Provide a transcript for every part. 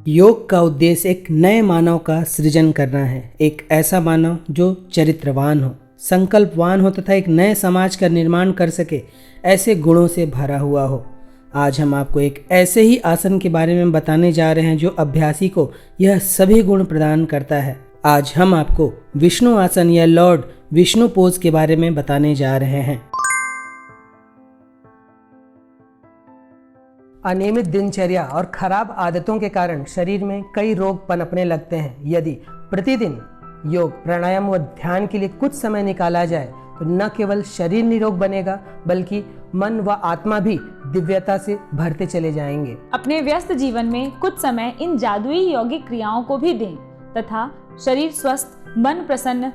योग का उद्देश्य एक नए मानव का सृजन करना है। एक ऐसा मानव जो चरित्रवान हो, संकल्पवान हो तथा एक नए समाज का निर्माण कर सके, ऐसे गुणों से भरा हुआ हो। आज हम आपको एक ऐसे ही आसन के बारे में बताने जा रहे हैं जो अभ्यासी को यह सभी गुण प्रदान करता है। आज हम आपको विष्णु आसन या लॉर्ड विष्णु पोज के बारे में बताने जा रहे हैं। अनियमित दिनचर्या और खराब आदतों के कारण शरीर में कई रोग पनपने लगते हैं। यदि प्रतिदिन योग, प्राणायाम व ध्यान के लिए कुछ समय निकाला जाए तो न केवल शरीर निरोग बनेगा बल्कि मन व आत्मा भी दिव्यता से भरते चले जाएंगे। अपने व्यस्त जीवन में कुछ समय इन जादुई यौगिक क्रियाओं को भी दें तथा शरीर स्वस्थ, मन प्रसन्न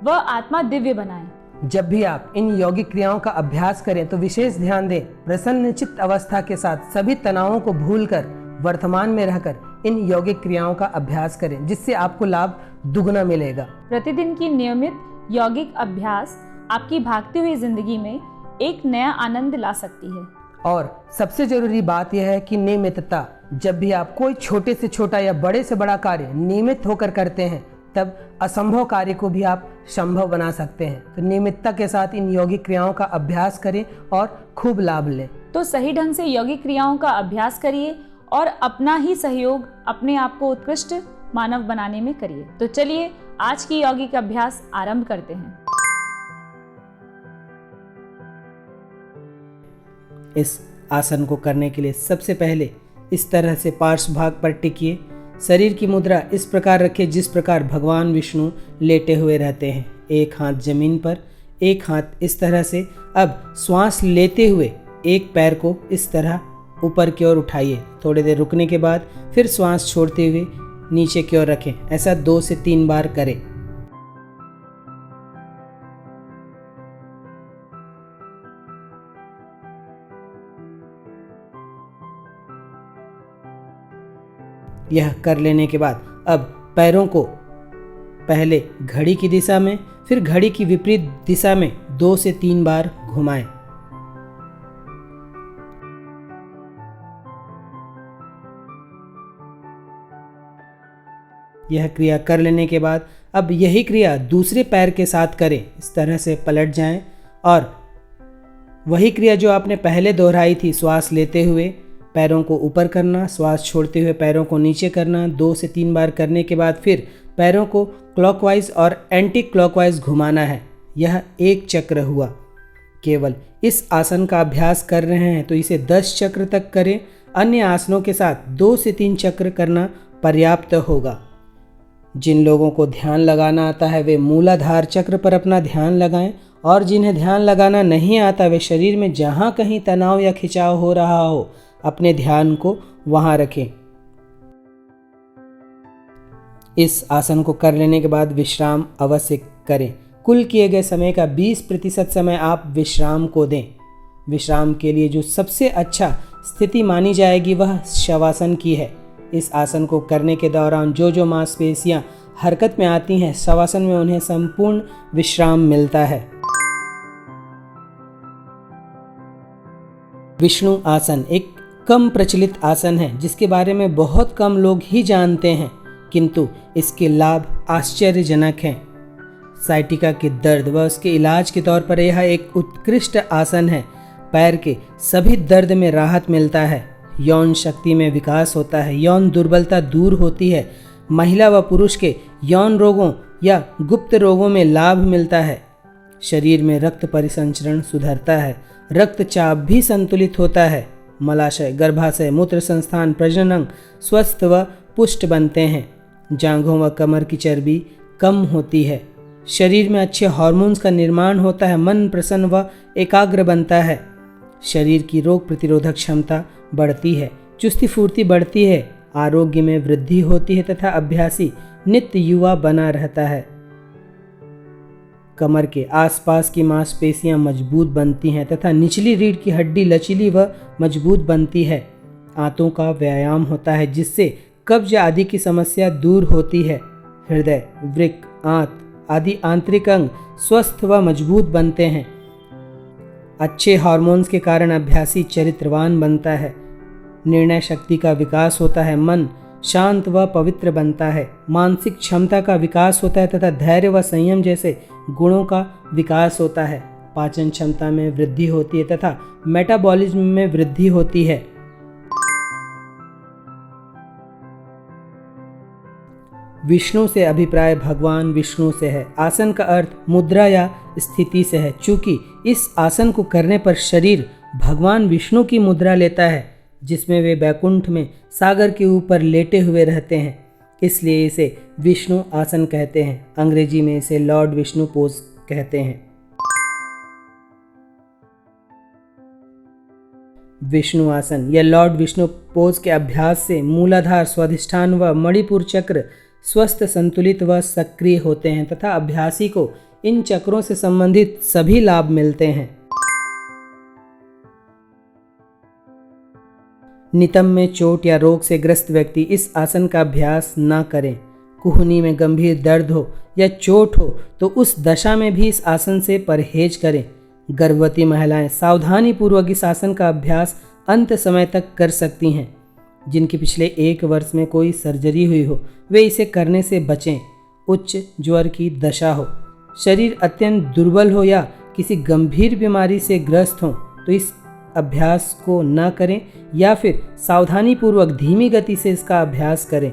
व आत्मा दिव्य बनाएं। जब भी आप इन यौगिक क्रियाओं का अभ्यास करें तो विशेष ध्यान दें। प्रसन्न चित्त अवस्था के साथ सभी तनावों को भूलकर वर्तमान में रहकर इन यौगिक क्रियाओं का अभ्यास करें, जिससे आपको लाभ दुगना मिलेगा। प्रतिदिन की नियमित यौगिक अभ्यास आपकी भागती हुई जिंदगी में एक नया आनंद ला सकती है। और सबसे जरूरी बात यह है कि नियमितता। जब भी आप कोई छोटे से छोटा या बड़े से बड़ा कार्य नियमित होकर करते हैं तब असंभव कार्य को भी आप संभव बना सकते हैं। तो नियमितता के साथ इन यौगिक क्रियाओं का अभ्यास करें और खूब लाभ लें। तो सही ढंग से यौगिक क्रियाओं का अभ्यास करिए और अपना ही सहयोग अपने आप को उत्कृष्ट मानव बनाने में करिए। तो चलिए आज की यौगिक अभ्यास आरंभ करते हैं। इस आसन को करने के लिए सबसे पहले इस तरह से पार्श्व भाग पर टिकिए। शरीर की मुद्रा इस प्रकार रखें जिस प्रकार भगवान विष्णु लेटे हुए रहते हैं। एक हाथ जमीन पर, एक हाथ इस तरह से। अब श्वास लेते हुए एक पैर को इस तरह ऊपर की ओर उठाइए। थोड़ी देर रुकने के बाद फिर श्वास छोड़ते हुए नीचे की ओर रखें। ऐसा 2 से 3 बार करें। यह कर लेने के बाद अब पैरों को पहले घड़ी की दिशा में, फिर घड़ी की विपरीत दिशा में 2 से 3 बार घुमाएं। यह क्रिया कर लेने के बाद अब यही क्रिया दूसरे पैर के साथ करें। इस तरह से पलट जाएं और वही क्रिया जो आपने पहले दोहराई थी, श्वास लेते हुए पैरों को ऊपर करना, श्वास छोड़ते हुए पैरों को नीचे करना। 2 से 3 बार करने के बाद फिर पैरों को क्लॉकवाइज और एंटी क्लॉकवाइज घुमाना है। यह एक चक्र हुआ। केवल इस आसन का अभ्यास कर रहे हैं तो इसे 10 चक्र तक करें। अन्य आसनों के साथ 2 से 3 चक्र करना पर्याप्त होगा। जिन लोगों को ध्यान लगाना आता है वे मूलाधार चक्र पर अपना ध्यान लगाएं, और जिन्हें ध्यान लगाना नहीं आता वे शरीर में जहाँ कहीं तनाव या खिंचाव हो रहा हो अपने ध्यान को वहां रखें। इस आसन को कर लेने के बाद विश्राम अवश्य करें। कुल किए गए समय का 20% समय आप विश्राम को दें। विश्राम के लिए जो सबसे अच्छा स्थिति मानी जाएगी वह शवासन की है। इस आसन को करने के दौरान जो मांसपेशियां हरकत में आती हैं, शवासन में उन्हें संपूर्ण विश्राम मिलता है। विष्णु आसन एक कम प्रचलित आसन है जिसके बारे में बहुत कम लोग ही जानते हैं, किंतु इसके लाभ आश्चर्यजनक हैं। साइटिका के दर्द व उसके इलाज के तौर पर यह एक उत्कृष्ट आसन है। पैर के सभी दर्द में राहत मिलता है, यौन शक्ति में विकास होता है, यौन दुर्बलता दूर होती है, महिला व पुरुष के यौन रोगों या गुप्त रोगों में लाभ मिलता है, शरीर में रक्त परिसंचरण सुधरता है, रक्तचाप भी संतुलित होता है, मलाशय, गर्भाशय, मूत्र संस्थान, प्रजनन अंग स्वस्थ व पुष्ट बनते हैं, जांघों व कमर की चर्बी कम होती है, शरीर में अच्छे हार्मोन्स का निर्माण होता है, मन प्रसन्न व एकाग्र बनता है, शरीर की रोग प्रतिरोधक क्षमता बढ़ती है, चुस्ती फुर्ती बढ़ती है, आरोग्य में वृद्धि होती है तथा अभ्यासी नित्य युवा बना रहता है। कमर के आसपास की मांसपेशियां मजबूत बनती हैं तथा निचली रीढ़ की हड्डी लचीली व मजबूत बनती है। आंतों का व्यायाम होता है जिससे कब्ज आदि की समस्या दूर होती है। हृदय, वृक्क, आंत आदि आंतरिक अंग स्वस्थ व मजबूत बनते हैं। अच्छे हार्मोन्स के कारण अभ्यासी चरित्रवान बनता है। निर्णय शक्ति का विकास होता है, मन शांत व पवित्र बनता है, मानसिक क्षमता का विकास होता है तथा धैर्य व संयम जैसे गुणों का विकास होता है, पाचन क्षमता में वृद्धि होती है तथा मेटाबॉलिज्म में वृद्धि होती है। विष्णु से अभिप्राय भगवान विष्णु से है। आसन का अर्थ मुद्रा या स्थिति से है। चूंकि इस आसन को करने पर शरीर भगवान विष्णु की मुद्रा लेता है, जिसमें वे बैकुंठ में सागर के ऊपर लेटे हुए रहते हैं, इसलिए इसे विष्णु आसन कहते हैं। अंग्रेजी में इसे लॉर्ड विष्णु पोज कहते हैं। विष्णु आसन या लॉर्ड विष्णु पोज के अभ्यास से मूलाधार, स्वाधिष्ठान व मणिपुर चक्र स्वस्थ, संतुलित व सक्रिय होते हैं तथा अभ्यासी को इन चक्रों से संबंधित सभी लाभ मिलते हैं। नितंब में चोट या रोग से ग्रस्त व्यक्ति इस आसन का अभ्यास न करें। कुहनी में गंभीर दर्द हो या चोट हो तो उस दशा में भी इस आसन से परहेज करें। गर्भवती महिलाएं सावधानी पूर्वक इस आसन का अभ्यास अंत समय तक कर सकती हैं। जिनकी पिछले 1 वर्ष में कोई सर्जरी हुई हो वे इसे करने से बचें। उच्च ज्वर की दशा हो, शरीर अत्यंत दुर्बल हो या किसी गंभीर बीमारी से ग्रस्त हो तो इस अभ्यास को न करें या फिर सावधानी पूर्वक धीमी गति से इसका अभ्यास करें।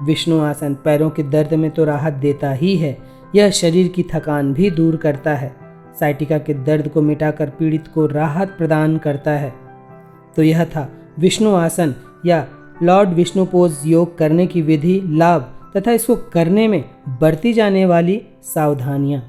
विष्णु आसन पैरों के दर्द में तो राहत देता ही है, यह शरीर की थकान भी दूर करता है, साइटिका के दर्द को मिटाकर पीड़ित को राहत प्रदान करता है। तो यह था विष्णु आसन या लॉर्ड विष्णु पोज योग करने की विधि, लाभ तथा इसको करने में बरती जाने वाली सावधानियाँ।